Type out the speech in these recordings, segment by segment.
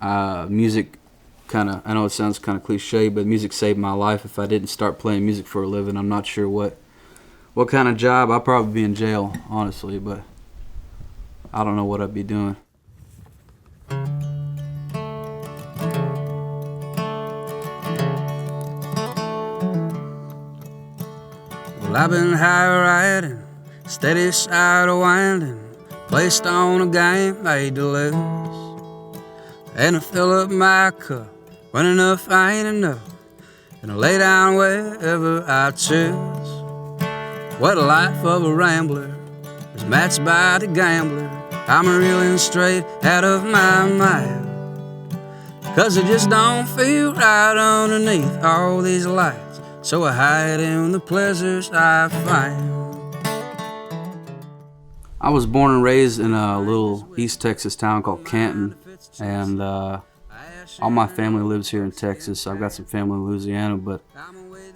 Music I know it sounds kind of cliche, but music saved my life. If I didn't start playing music for a living, I'm not sure what kind of job. I'd probably be in jail, honestly, but I don't know what I'd be doing. Well, I've been high riding, steady side winding, placed on a game made to lose. And I fill up my cup when enough ain't enough, and I lay down wherever I choose. What a life of a rambler is matched by the gambler. I'm reeling straight out of my mind, 'cause it just don't feel right underneath all these lights. So I hide in the pleasures I find. I was born and raised in a little East Texas town called Canton, and all my family lives here in Texas. I've got some family in Louisiana, but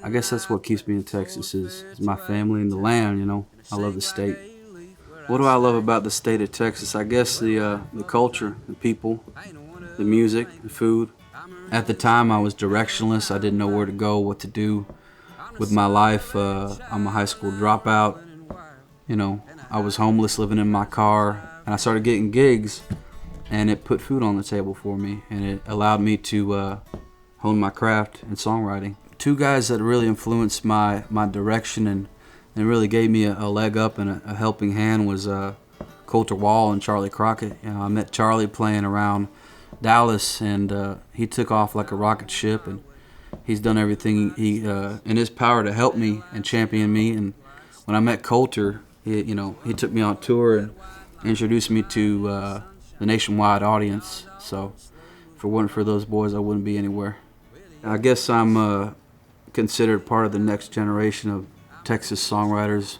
I guess that's what keeps me in Texas is my family and the land, you know. I love the state. What do I love about the state of Texas? I guess the culture, the people, the music, the food. At the time, I was directionless. I didn't know where to go, what to do with my life. I'm a high school dropout. You know, I was homeless, living in my car, and I started getting gigs, and it put food on the table for me, and it allowed me to hone my craft in songwriting. Two guys that really influenced my direction and really gave me a leg up and a helping hand was Colter Wall and Charlie Crockett. You know, I met Charlie playing around Dallas, and he took off like a rocket ship, and he's done everything in his power to help me and champion me. And when I met Colter, he took me on tour and introduced me to the nationwide audience. So if it wasn't for those boys, I wouldn't be anywhere. I guess I'm considered part of the next generation of Texas songwriters.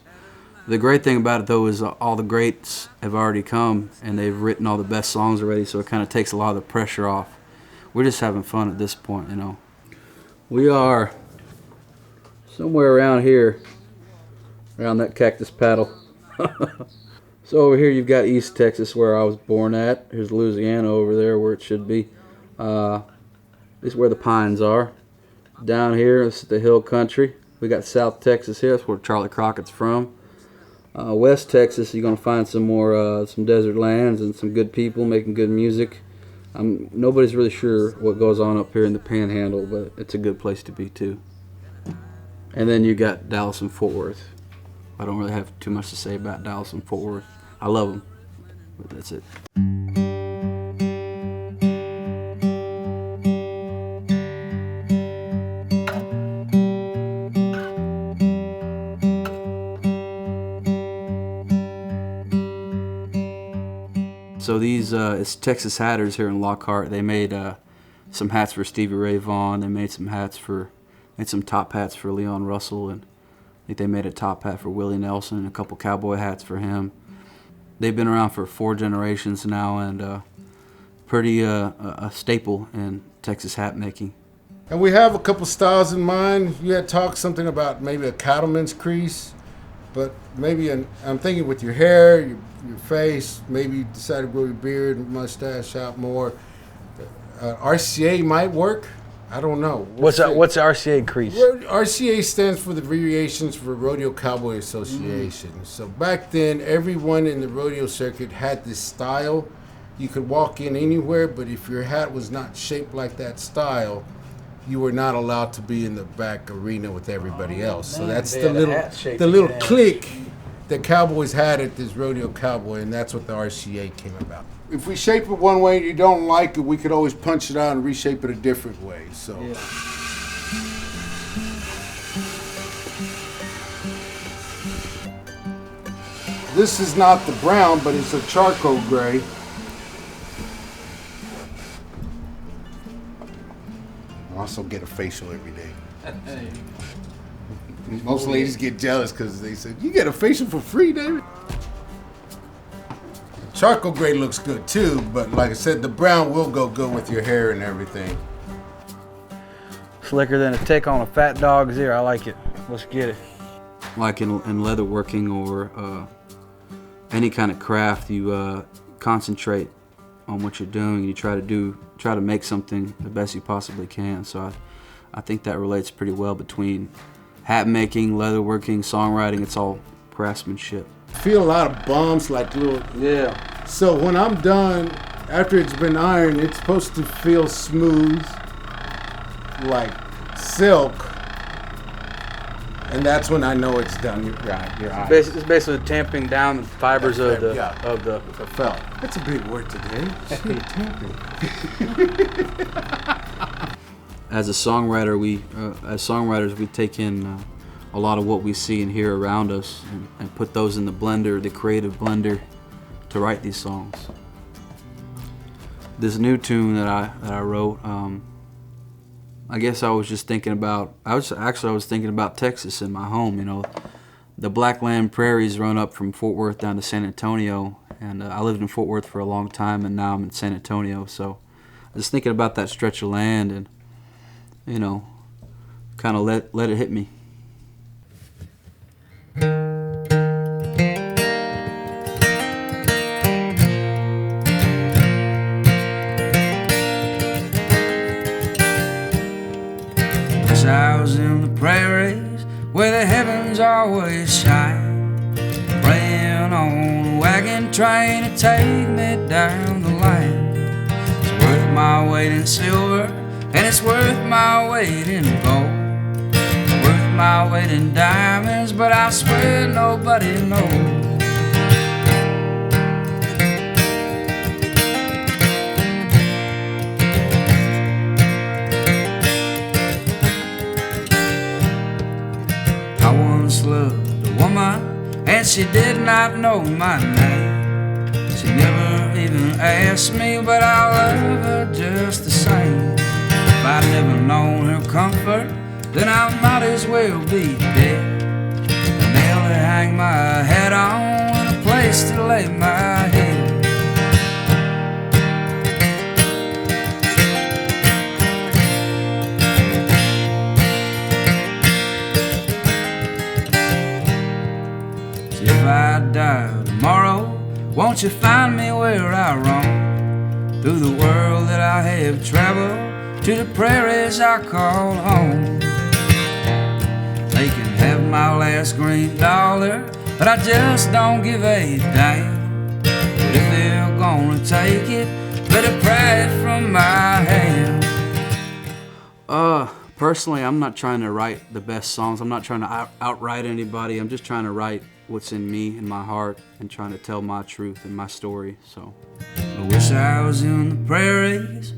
The great thing about it, though, is all the greats have already come, and they've written all the best songs already, so it kind of takes a lot of the pressure off. We're just having fun at this point, you know. We are somewhere around here, around that cactus paddle. So over here you've got East Texas, where I was born at. Here's Louisiana over there, where it should be. This is where the pines are. Down here, this is the hill country. We got South Texas here. That's where Charlie Crockett's from. West Texas, you're gonna find some more some desert lands and some good people making good music. Nobody's really sure what goes on up here in the Panhandle, but it's a good place to be too. And then you got Dallas and Fort Worth. I don't really have too much to say about Dallas and Fort Worth. I love them, but that's it. So these, it's Texas Hatters here in Lockhart. They made some hats for Stevie Ray Vaughan. They made some top hats for Leon Russell, and I think they made a top hat for Willie Nelson and a couple cowboy hats for him. They've been around for 4 generations now, and pretty a staple in Texas hat making. And we have a couple styles in mind. You had talked something about maybe a cattleman's crease, but maybe I'm thinking with your hair, your face, maybe you decide to grow your beard and mustache out more. RCA might work. I don't know. What's RCA crease? RCA stands for the Variations for Rodeo Cowboy Association. So back then, everyone in the rodeo circuit had this style. You could walk in anywhere, but if your hat was not shaped like that style, you were not allowed to be in the back arena with everybody else. So that's the little clique that cowboys had at this rodeo cowboy, and that's what the RCA came about. If we shape it one way and you don't like it, we could always punch it out and reshape it a different way. So. Yeah. This is not the brown, but it's a charcoal gray. I also get a facial every day. Most ladies get jealous because they said, "You get a facial for free, David?" Charcoal gray looks good too, but like I said, the brown will go good with your hair and everything. Slicker than a tick on a fat dog's ear. I like it. Let's get it. Like in leatherworking or any kind of craft, you concentrate on what you're doing, and you try to make something the best you possibly can. So I think that relates pretty well between hat making, leather working, songwriting. It's all craftsmanship. Feel a lot of bumps, like little. Yeah. So when I'm done, after it's been ironed, it's supposed to feel smooth, like silk, and that's when I know it's done. You're right. It's basically tamping down the fibers of the felt. That's a big word today. Shit, tamping. As a songwriter, as songwriters, we take in a lot of what we see and hear around us and put those in the blender, the creative blender, to write these songs. This new tune that I wrote, I guess I was just thinking about. I was thinking about Texas in my home. You know, the Blackland prairies run up from Fort Worth down to San Antonio, and I lived in Fort Worth for a long time, and now I'm in San Antonio. So I was thinking about that stretch of land, and you know, kind of let it hit me. I was in the prairies where the heavens always shine, praying on a wagon train to take me down the line. It's worth my weight in silver, and it's worth my weight in gold, worth my weight in diamonds, but I swear nobody knows. I once loved a woman, and she did not know my name. She never even asked me, but I love her just the same. If I'd never known her comfort, then I might as well be dead. A nail to hang my hat on, and a place to lay my head. If I die tomorrow, won't you find me where I roam, through the world that I have traveled, to the prairies I call home. They can have my last green dollar, but I just don't give a damn. But if they're gonna take it, better pray it from my hand. Personally, I'm not trying to write the best songs. I'm not trying to outwrite anybody. I'm just trying to write what's in me, in my heart, and trying to tell my truth and my story. So I wish I was in the prairies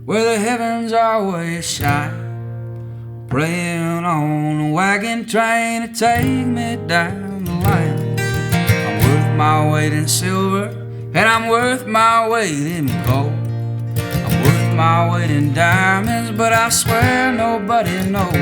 where the heavens always shine, praying on a wagon train to take me down the line. I'm worth my weight in silver, and I'm worth my weight in gold. I'm worth my weight in diamonds, but I swear nobody knows.